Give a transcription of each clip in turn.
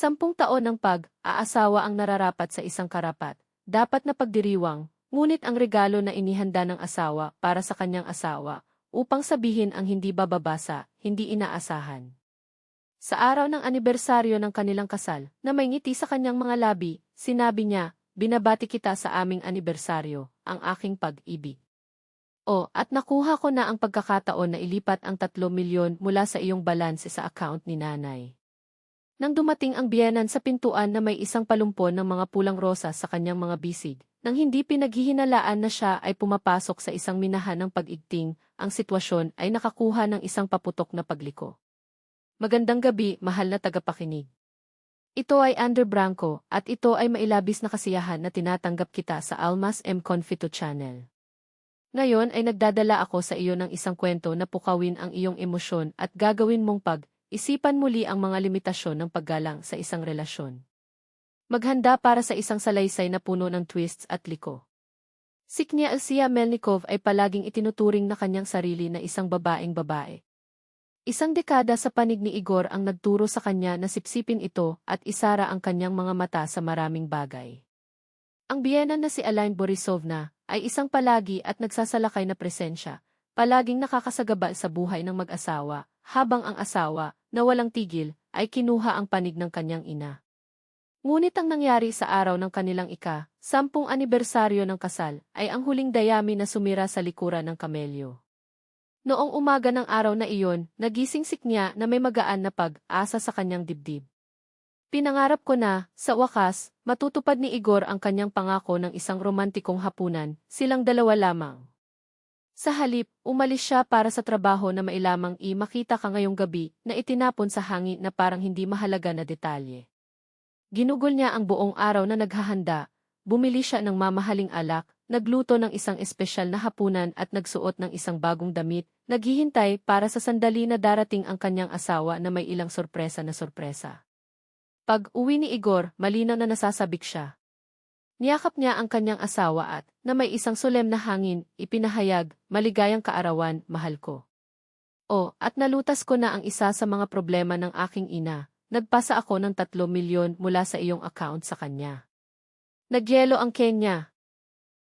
10 taon ng pag-aasawa ang nararapat sa isang karapat, dapat na pagdiriwang, ngunit ang regalo na inihanda ng asawa para sa kanyang asawa, upang sabihin ang hindi bababasa, hindi inaasahan. Sa araw ng anibersaryo ng kanilang kasal, na may ngiti sa kanyang mga labi, sinabi niya, "Binabati kita sa aming anibersaryo, ang aking pag-ibig. At nakuha ko na ang pagkakataon na ilipat ang 3 milyon mula sa iyong balanse sa account ni nanay." Nang dumating ang biyenan sa pintuan na may isang palumpon ng mga pulang rosas sa kanyang mga bisig, nang hindi pinaghihinalaan na siya ay pumapasok sa isang minahan ng pag-igting, ang sitwasyon ay nakakuha ng isang paputok na pagliko. Magandang gabi, mahal na tagapakinig. Ito ay Ander Branco, at ito ay mailabis na kasiyahan na tinatanggap kita sa Almas M. Confito Channel. Ngayon ay nagdadala ako sa iyo ng isang kwento na pukawin ang iyong emosyon at gagawin mong isipan muli ang mga limitasyon ng paggalang sa isang relasyon. Maghanda para sa isang salaysay na puno ng twists at liko. Si Knya Elsia Melnikov ay palaging itinuturing na kanyang sarili na isang babaeng babae. Isang dekada sa panig ni Igor ang nagturo sa kanya na sipsipin ito at isara ang kanyang mga mata sa maraming bagay. Ang biyenan na si Aline Borisovna ay isang palagi at nagsasalakay na presensya, palaging nakakasagaba sa buhay ng mag-asawa, habang ang asawa, na walang tigil, ay kinuha ang panig ng kanyang ina. Ngunit ang nangyari sa araw ng kanilang 10th anibersaryo ng kasal, ay ang huling dayami na sumira sa likuran ng kamelyo. Noong umaga ng araw na iyon, nagising si Knya na may magaan na pag-asa sa kanyang dibdib. Pinangarap ko na, sa wakas, matutupad ni Igor ang kanyang pangako ng isang romantikong hapunan, silang dalawa lamang. Sa halip, umalis siya para sa trabaho na mailamang makita ka ngayong gabi na itinapon sa hangin na parang hindi mahalaga na detalye. Ginugol niya ang buong araw na naghahanda, bumili siya ng mamahaling alak, nagluto ng isang espesyal na hapunan at nagsuot ng isang bagong damit, naghihintay para sa sandali na darating ang kanyang asawa na may ilang sorpresa na sorpresa. Pag-uwi ni Igor, malinaw na nasasabik siya. Niyakap niya ang kanyang asawa at, na may isang solem na hangin, ipinahayag, "Maligayang kaarawan, mahal ko." At nalutas ko na ang isa sa mga problema ng aking ina, nagpasa ako ng 3 milyon mula sa iyong account sa kanya. Nagyelo ang Kenya.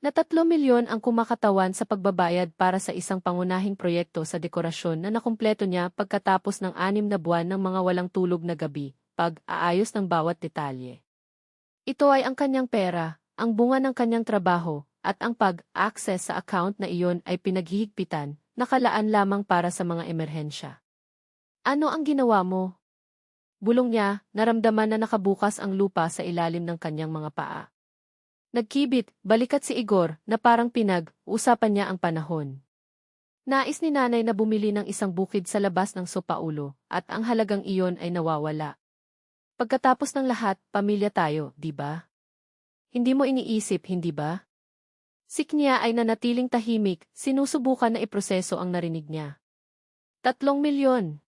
Na 3 milyon ang kumakatawan sa pagbabayad para sa isang pangunahing proyekto sa dekorasyon na nakumpleto niya pagkatapos ng 6 na buwan ng mga walang tulog na gabi, pag-aayos ng bawat detalye. Ito ay ang kanyang pera, ang bunga ng kanyang trabaho, at ang pag-access sa account na iyon ay pinaghihigpitan, nakalaan lamang para sa mga emerhensya. Ano ang ginawa mo? Bulong niya, naramdaman na nakabukas ang lupa sa ilalim ng kanyang mga paa. Nagkibit, balikat si Igor, na parang pinag-usapan niya ang panahon. Nais ni nanay na bumili ng isang bukid sa labas ng Sopaulo, at ang halagang iyon ay nawawala. Pagkatapos ng lahat, pamilya tayo, di ba? Hindi mo iniisip, hindi ba? Si Knya ay nanatiling tahimik, sinusubukan na iproseso ang narinig niya. 3 milyon.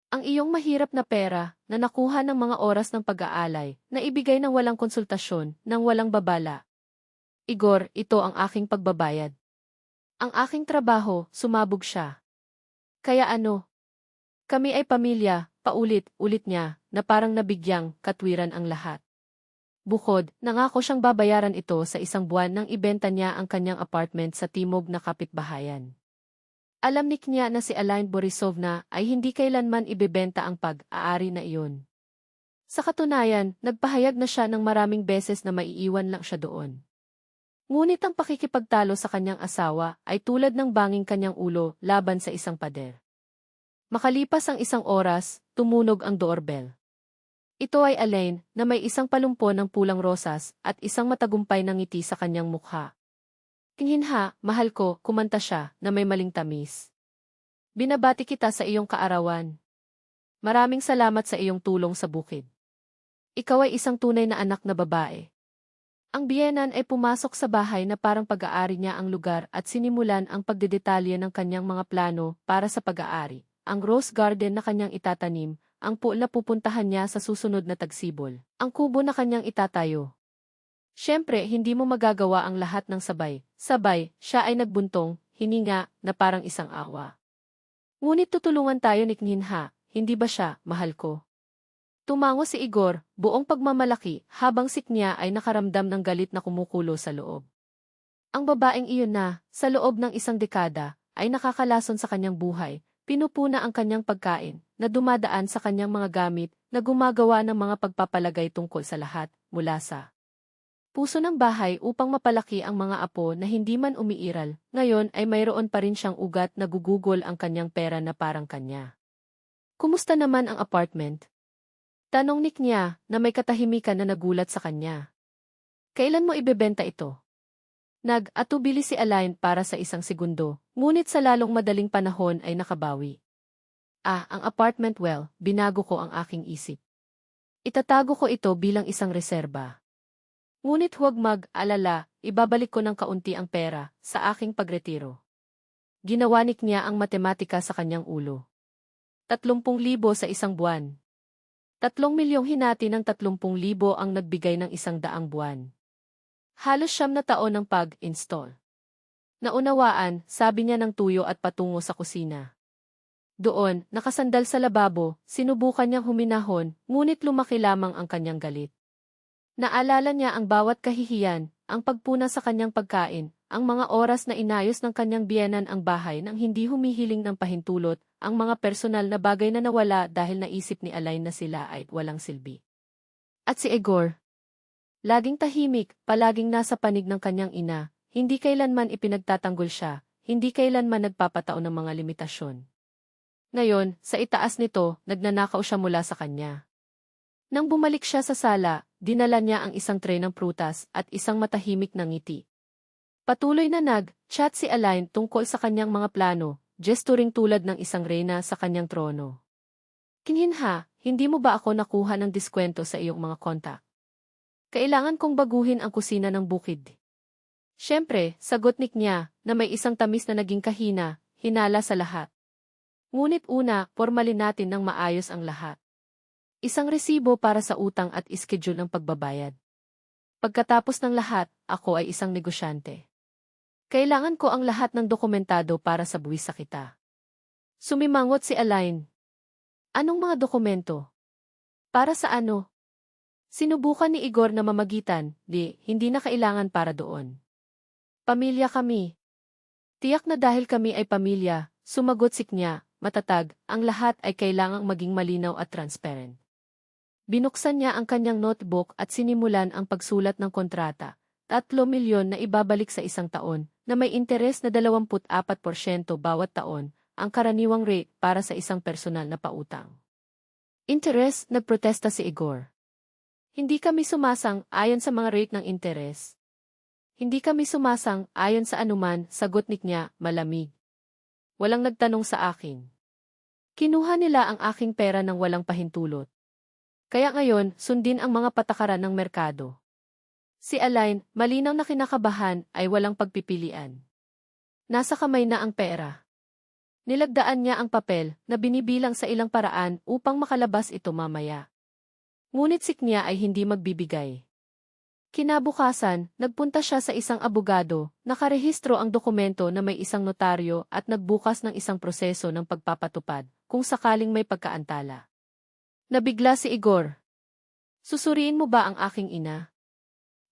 Ang iyong mahirap na pera, na nakuha ng mga oras ng pag-aalay, na ibigay ng walang konsultasyon, ng walang babala. Igor, ito ang aking pagbabayad. Ang aking trabaho, sumabog siya. Kaya ano? Kami ay pamilya, paulit-ulit niya, na parang nabigyang katwiran ang lahat. Bukod, nangako siyang babayaran ito sa isang buwan nang ibenta niya ang kanyang apartment sa timog na kapitbahayan. Alam ni Knya na si Aline Borisovna ay hindi kailanman ibebenta ang pag-aari na iyon. Sa katunayan, nagpahayag na siya ng maraming beses na maiiwan lang siya doon. Ngunit ang pakikipagtalo sa kanyang asawa ay tulad ng banging kanyang ulo laban sa isang pader. Makalipas ang 1 oras, tumunog ang doorbell. Ito ay Aline, na may isang palumpon ng pulang rosas at isang matagumpay na ngiti sa kanyang mukha. "Kinhinha, mahal ko," kumanta siya, na may maling tamis. "Binabati kita sa iyong kaarawan. Maraming salamat sa iyong tulong sa bukid. Ikaw ay isang tunay na anak na babae." Ang biyenan ay pumasok sa bahay na parang pag-aari niya ang lugar at sinimulan ang pagdedetalye ng kanyang mga plano para sa pag-aari. Ang rose garden na kanyang itatanim, ang pool na pupuntahan niya sa susunod na tagsibol, ang kubo na kanyang itatayo. Siyempre, hindi mo magagawa ang lahat ng sabay. Sabay, siya ay nagbuntong, hininga, na parang isang awa. "Ngunit tutulungan tayo ni Kninha, hindi ba siya, mahal ko?" Tumango si Igor, buong pagmamalaki, habang si Knya ay nakaramdam ng galit na kumukulo sa loob. Ang babaeng iyon na, sa loob ng isang dekada, ay nakakalason sa kanyang buhay, pinupuna ang kanyang pagkain, na dumadaan sa kanyang mga gamit, na gumagawa ng mga pagpapalagay tungkol sa lahat, mula sa puso ng bahay upang mapalaki ang mga apo na hindi man umiiral, ngayon ay mayroon pa rin siyang ugat na gugugol ang kanyang pera na parang kanya. Kumusta naman ang apartment? Tanong ni Knya, na may katahimikan na nagulat sa kanya. Kailan mo ibebenta ito? Nag-atubili si Alain para sa isang segundo, ngunit sa lalong madaling panahon ay nakabawi. Ang apartment, well, binago ko ang aking isip. Itatago ko ito bilang isang reserba. Ngunit huwag mag-alala, ibabalik ko ng kaunti ang pera sa aking pagretiro. Ginawa ni Knya ang matematika sa kanyang ulo. 30,000 sa isang buwan. 3 milyong hinati ng 30,000 ang nagbigay ng 100 buwan. Halos 9 na taon ng pag-install. Naunawaan, sabi niya ng tuyo at patungo sa kusina. Doon, nakasandal sa lababo, sinubukan niyang huminahon, ngunit lumaki lamang ang kanyang galit. Naalala niya ang bawat kahihiyan, ang pagpuna sa kanyang pagkain, ang mga oras na inayos ng kanyang biyenan ang bahay nang hindi humihiling ng pahintulot, ang mga personal na bagay na nawala dahil naisip ni Alain na sila ay walang silbi. At si Igor, laging tahimik, palaging nasa panig ng kanyang ina, hindi kailanman ipinagtatanggol siya, hindi kailanman nagpapataon ng mga limitasyon. Ngayon, sa itaas nito, nagnanakaw siya mula sa kanya. Nang bumalik siya sa sala, dinala niya ang isang tray ng prutas at isang matahimik na ngiti. Patuloy na nag-chat si Alain tungkol sa kanyang mga plano, gesturing tulad ng isang reyna sa kanyang trono. Kinhinha, hindi mo ba ako nakuha ng diskwento sa iyong mga kontak? Kailangan kong baguhin ang kusina ng bukid. Siyempre, sagot ni Knya, na may isang tamis na naging kahina, hinala sa lahat. Ngunit una, pormalin natin ng maayos ang lahat. Isang resibo para sa utang at ischedule ng pagbabayad. Pagkatapos ng lahat, ako ay isang negosyante. Kailangan ko ang lahat ng dokumentado para sa buwis sa kita. Sumimangot si Alain. Anong mga dokumento? Para sa ano? Sinubukan ni Igor na mamagitan, hindi na kailangan para doon. Pamilya kami. Tiyak na dahil kami ay pamilya, sumagot si Knya, matatag, ang lahat ay kailangang maging malinaw at transparent. Binuksan niya ang kanyang notebook at sinimulan ang pagsulat ng kontrata, 3 milyon na ibabalik sa isang taon, na may interes na 24% bawat taon, ang karaniwang rate para sa isang personal na pautang. Interes, nagprotesta si Igor. Hindi kami sumasang ayon sa mga rate ng interes. Hindi kami sumasang ayon sa anuman, sagot ni Knya, malamig. Walang nagtanong sa akin. Kinuha nila ang aking pera ng walang pahintulot. Kaya ngayon, sundin ang mga patakaran ng merkado. Si Alain, malinaw na kinakabahan, ay walang pagpipilian. Nasa kamay na ang pera. Nilagdaan niya ang papel na binibilang sa ilang paraan upang makalabas ito mamaya. Ngunit si Knya ay hindi magbibigay. Kinabukasan, nagpunta siya sa isang abogado, nakarehistro ang dokumento na may isang notaryo at nagbukas ng isang proseso ng pagpapatupad, kung sakaling may pagkaantala. Nabigla si Igor. Susuriin mo ba ang aking ina?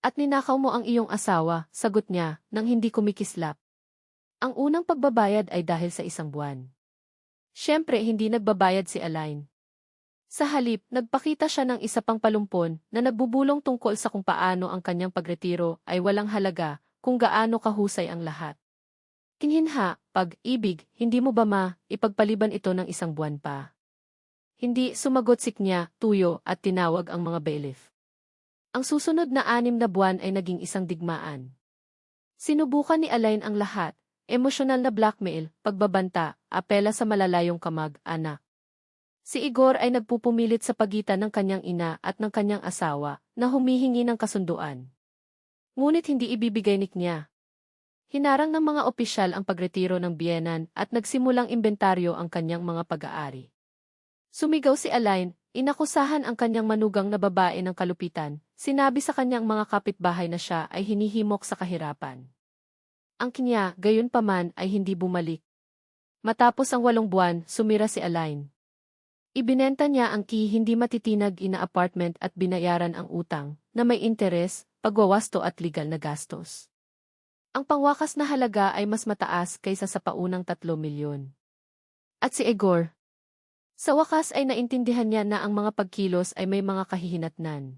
At ninakaw mo ang iyong asawa, sagot niya, nang hindi kumikislap. Ang unang pagbabayad ay dahil sa isang buwan. Siyempre hindi nagbabayad si Alain. Sa halip, nagpakita siya ng isa pang palumpon na nagbubulong tungkol sa kung paano ang kanyang pagretiro ay walang halaga, kung gaano kahusay ang lahat. Kinhinha, pag-ibig, hindi mo ba ipagpaliban ito ng isang buwan pa? Hindi, sumagot si Knya, tuyo, at tinawag ang mga bailiff. Ang susunod na 6 na buwan ay naging isang digmaan. Sinubukan ni Alain ang lahat, emosyonal na blackmail, pagbabanta, apela sa malalayong kamag-anak. Si Igor ay nagpupumilit sa pagitan ng kanyang ina at ng kanyang asawa na humihingi ng kasunduan. Ngunit hindi ibibigay ni Knya. Hinarang ng mga opisyal ang pagretiro ng biyenan at nagsimulang imbentaryo ang kanyang mga pag-aari. Sumigaw si Alain, inakusahan ang kanyang manugang na babae ng kalupitan, sinabi sa kanyang mga kapitbahay na siya ay hinihimok sa kahirapan. Ang Knya, gayunpaman, ay hindi bumalik. Matapos ang 8 buwan, sumira si Alain. Ibinenta niya ang hindi matitinag ina apartment at binayaran ang utang na may interes, pagwawasto at legal na gastos. Ang pangwakas na halaga ay mas mataas kaysa sa paunang 3 milyon. At si Igor, sa wakas ay naintindihan niya na ang mga pagkilos ay may mga kahihinatnan.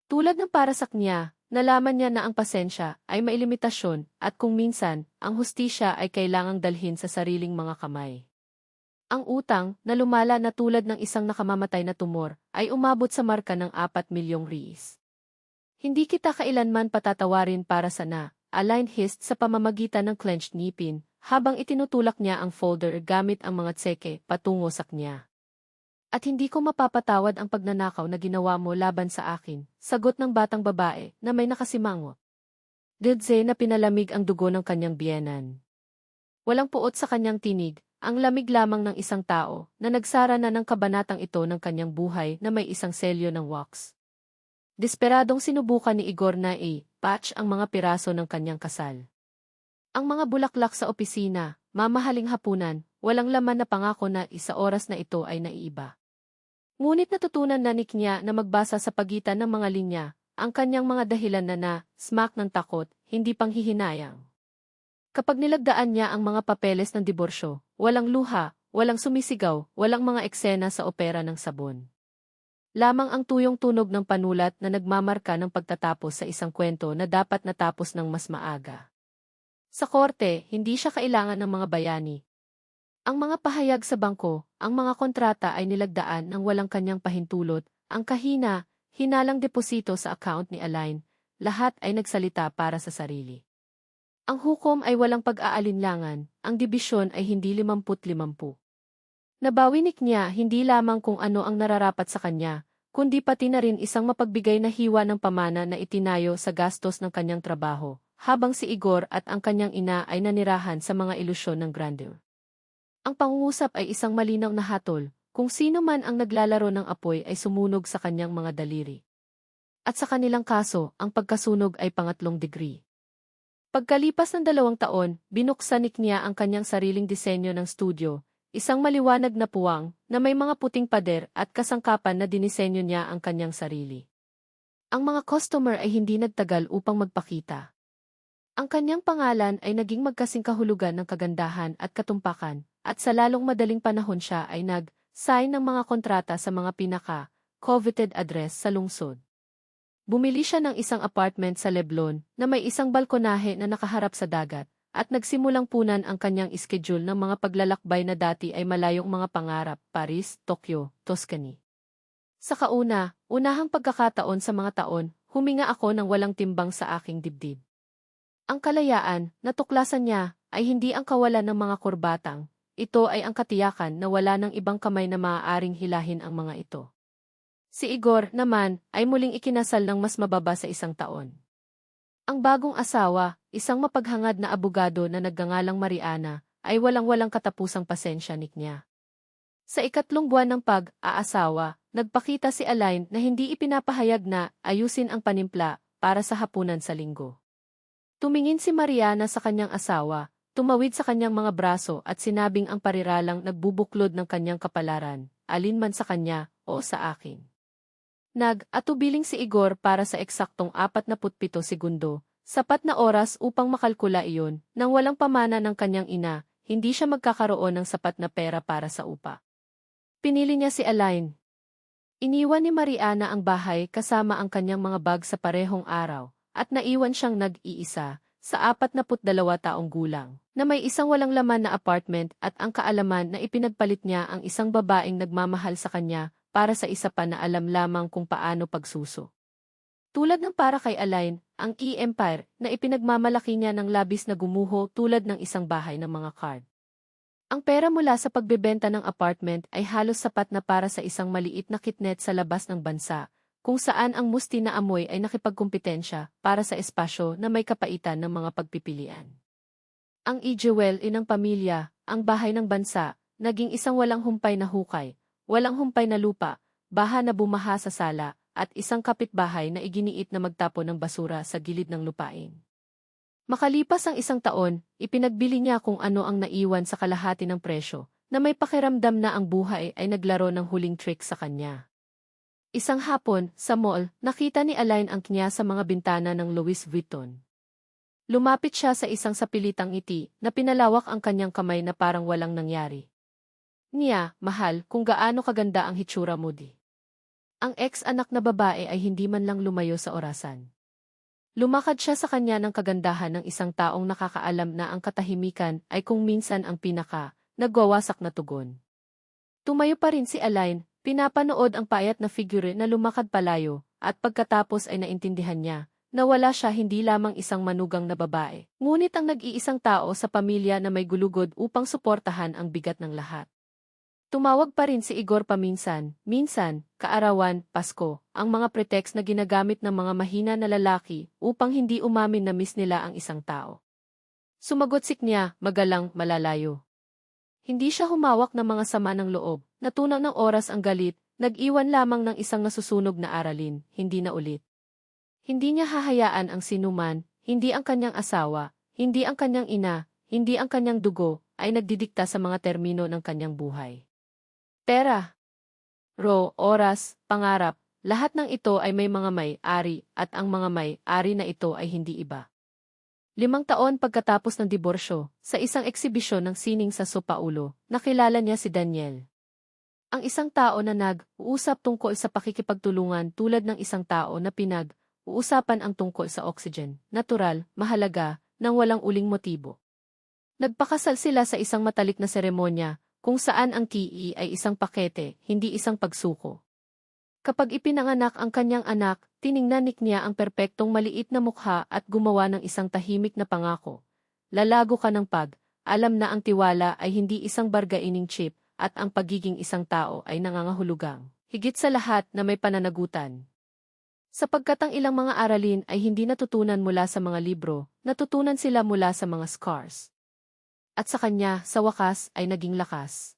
Tulad ng para sa kanya, nalaman niya na ang pasensya ay may limitasyon at kung minsan, ang hustisya ay kailangang dalhin sa sariling mga kamay. Ang utang, na lumala na tulad ng isang nakamamatay na tumor, ay umabot sa marka ng 4 milyong reais. Hindi kita kailanman patatawarin para sa aligned hist sa pamamagitan ng clenched ngipin, habang itinutulak niya ang folder gamit ang mga tseke patungo sa kanya. At hindi ko mapapatawad ang pagnanakaw na ginawa mo laban sa akin, sagot ng batang babae na may nakasimangot. Dudze na pinalamig ang dugo ng kanyang biyenan. Walang puot sa kanyang tinig, ang lamig lamang ng isang tao na nagsara na ng kabanatang ito ng kanyang buhay na may isang selyo ng wax. Desperadong sinubukan ni Igor na patch ang mga piraso ng kanyang kasal. Ang mga bulaklak sa opisina, mamahaling hapunan, walang laman na pangako na isa oras na ito ay naiiba. Ngunit natutunan na ni Knya na magbasa sa pagitan ng mga linya, ang kanyang mga dahilan na smack ng takot, hindi panghihinayang. Kapag nilagdaan niya ang mga papeles ng diborsyo, walang luha, walang sumisigaw, walang mga eksena sa opera ng sabon. Lamang ang tuyong tunog ng panulat na nagmamarka ng pagtatapos sa isang kwento na dapat natapos ng mas maaga. Sa korte, hindi siya kailangan ng mga bayani. Ang mga pahayag sa bangko, ang mga kontrata ay nilagdaan ng walang kanyang pahintulot, ang hinalang deposito sa account ni Aline, lahat ay nagsalita para sa sarili. Ang hukom ay walang pag-aalinlangan, ang dibisyon ay hindi 50-50. Nabawi ni Knya hindi lamang kung ano ang nararapat sa kanya, kundi pati na rin isang mapagbigay na hiwa ng pamana na itinayo sa gastos ng kanyang trabaho, habang si Igor at ang kanyang ina ay nanirahan sa mga ilusyon ng grandeur. Ang pangungusap ay isang malinaw na hatol, kung sino man ang naglalaro ng apoy ay sumunog sa kanyang mga daliri. At sa kanilang kaso, ang pagkasunog ay pangatlong degree. Pagkalipas ng 2 taon, binuksan ni Knya ang kanyang sariling disenyo ng studio, isang maliwanag na puwang na may mga puting pader at kasangkapan na dinisenyo niya ang kanyang sarili. Ang mga customer ay hindi nagtagal upang magpakita. Ang kanyang pangalan ay naging magkasing kahulugan ng kagandahan at katumpakan, at sa lalong madaling panahon siya ay nag-sign ng mga kontrata sa mga pinaka-coveted address sa lungsod. Bumili siya ng isang apartment sa Leblon na may isang balkonahe na nakaharap sa dagat at nagsimulang punan ang kanyang schedule ng mga paglalakbay na dati ay malayong mga pangarap, Paris, Tokyo, Tuscany. Sa unahang pagkakataon sa mga taon, huminga ako ng walang timbang sa aking dibdib. Ang kalayaan, natuklasan niya, ay hindi ang kawalan ng mga kurbatang, ito ay ang katiyakan na wala ng ibang kamay na maaaring hilahin ang mga ito. Si Igor, naman, ay muling ikinasal ng mas mababa sa 1 taon. Ang bagong asawa, isang mapaghangad na abogado na nagngangalang Mariana, ay walang-walang katapusang pasensya ni Knya. Sa 3 buwan ng pag-aasawa, nagpakita si Aline na hindi ipinapahayag na ayusin ang panimpla para sa hapunan sa linggo. Tumingin si Mariana sa kanyang asawa, tumawid sa kanyang mga braso at sinabing ang pariralang nagbubuklod ng kanyang kapalaran, alinman sa kanya o sa akin. Nag-atubiling si Igor para sa eksaktong 47 segundo, sapat na oras upang makalkula iyon, nang walang pamana ng kanyang ina, hindi siya magkakaroon ng sapat na pera para sa upa. Pinili niya si Aline. Iniwan ni Mariana ang bahay kasama ang kanyang mga bag sa parehong araw, at naiwan siyang nag-iisa, sa 42 taong gulang, na may isang walang laman na apartment at ang kaalaman na ipinagpalit niya ang isang babaeng nagmamahal sa kanya, para sa isa pa na alam lamang kung paano pagsuso. Tulad ng para kay Aline, ang E-Empire na ipinagmamalaki niya ng labis na gumuho tulad ng isang bahay ng mga card. Ang pera mula sa pagbebenta ng apartment ay halos sapat na para sa isang maliit na kitnet sa labas ng bansa, kung saan ang musti na amoy ay nakipagkumpetensya para sa espasyo na may kapaitan ng mga pagpipilian. Ang E-Jewel inang pamilya, ang bahay ng bansa, naging isang walang humpay na hukay, walang humpay na lupa, baha na bumaha sa sala, at isang kapitbahay na iginiit na magtapon ng basura sa gilid ng lupain. Makalipas ang 1 taon, ipinagbili niya kung ano ang naiwan sa kalahati ng presyo, na may pakiramdam na ang buhay ay naglaro ng huling trick sa kanya. Isang hapon, sa mall, nakita ni Alain ang kanya sa mga bintana ng Louis Vuitton. Lumapit siya sa isang sapilitang ngiti na pinalawak ang kanyang kamay na parang walang nangyari. Niya, mahal, kung gaano kaganda ang hitsura mo di. Ang ex-anak na babae ay hindi man lang lumayo sa orasan. Lumakad siya sa kanya ng kagandahan ng isang taong nakakaalam na ang katahimikan ay kung minsan ang nagwawasak na tugon. Tumayo pa rin si Alain, pinapanood ang payat na figure na lumakad palayo, at pagkatapos ay naintindihan niya na wala siya hindi lamang isang manugang na babae, ngunit ang nag-iisang tao sa pamilya na may gulugod upang suportahan ang bigat ng lahat. Tumawag pa rin si Igor paminsan, kaarawan, Pasko, ang mga pretext na ginagamit ng mga mahina na lalaki upang hindi umamin na miss nila ang isang tao. Sumagot si Knya, magalang, malalayo. Hindi siya humawak ng mga sama ng loob, natunaw ng oras ang galit, nag-iwan lamang ng isang nasusunog na aralin, hindi na ulit. Hindi niya hahayaan ang sinuman, hindi ang kanyang asawa, hindi ang kanyang ina, hindi ang kanyang dugo, ay nagdidikta sa mga termino ng kanyang buhay. Pera, oras, pangarap, lahat ng ito ay may mga may-ari at ang mga may-ari na ito ay hindi iba. 5 taon pagkatapos ng diborsyo, sa isang eksibisyon ng sining sa São Paulo, nakilala niya si Daniel. Ang isang tao na nag-uusap tungkol sa pakikipagtulungan tulad ng isang tao na pinag-uusapan ang tungkol sa oxygen, natural, mahalaga, nang walang uling motibo. Nagpakasal sila sa isang matalik na seremonya, kung saan ang ki ay isang pakete, hindi isang pagsuko. Kapag ipinanganak ang kanyang anak, tiningnan ni Knya ang perpektong maliit na mukha at gumawa ng isang tahimik na pangako. Lalago ka ng alam na ang tiwala ay hindi isang bargaining chip at ang pagiging isang tao ay nangangahulugang. Higit sa lahat na may pananagutan. Sapagkat ang ilang mga aralin ay hindi natutunan mula sa mga libro, natutunan sila mula sa mga scars. At sa kanya, sa wakas, ay naging lakas.